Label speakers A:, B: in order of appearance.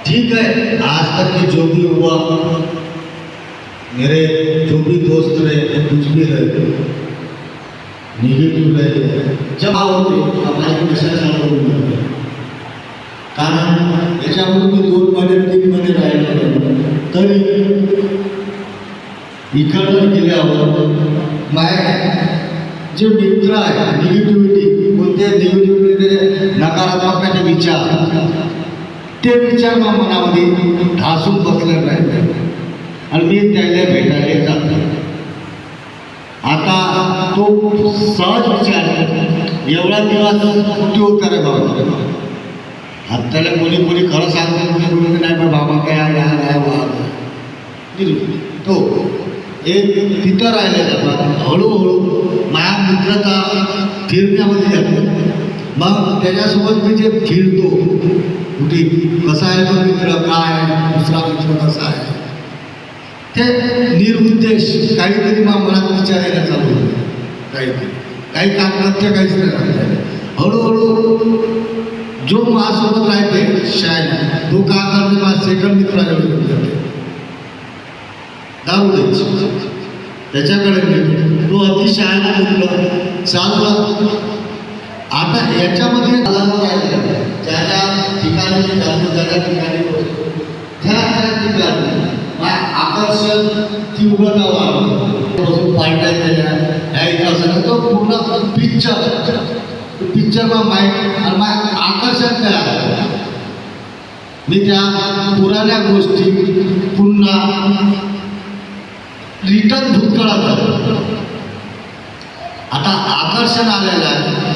A: ठीक है, आज तक के जो भी हुआ, मेरे जो भी दोस्त रहे कुछ भी रहे, निगेटिव रहे, जब होते हमारे कशाला होते, कारण याच्यावर मी 2 महिने 3 महिने राहिलो तरी इकडं गेल्यावर माझे जे मित्र आहे निगेटिव्हिटी कोणत्या निगेटिव्हिटी नकारात्मक विचार ते विचार मनामध्ये ढासून बसले नाही आणि मी त्याला भेटायला जातो. आता तो सहज विचार एवढा दिवस कुठे होता रे बाबा, आता त्याला कोणी खरं सांगतात कोणी नाही पण बाबा काय तो एक तिथं राहिलेला हळूहळू माझ्या मित्रता फिरण्यामध्ये जातो. मग त्याच्यासोबत मी जे फिरतो कुठे कसा आहे तो मित्र, काय दुसरा मित्र कसा आहे, ते निरुद्देश काहीतरी मग मनात विचारायला चालू होतं. काही कामकात्य काहीच नाही. हळूहळू जो माझ्यासोबत राहते शाळेत तो का करते माझा सेकंड मित्राकडे दारू द्यायची त्याच्याकडे गेलो, तो अति शाळेला मित्र चालला. आता याच्यामध्ये ज्या ठिकाणी जातो त्या ठिकाणी त्या ठिकाणी आकर्षण ती उघडा वाढवून पार्ट्या केल्या ह्या इथं असं तो पूर्ण पिक्चर माहीत आणि मग आकर्षण काय आलं. मी त्या पुराण्या गोष्टी पुन्हा रिटर्न भूतकाळात आता आकर्षण आलेलं आहे.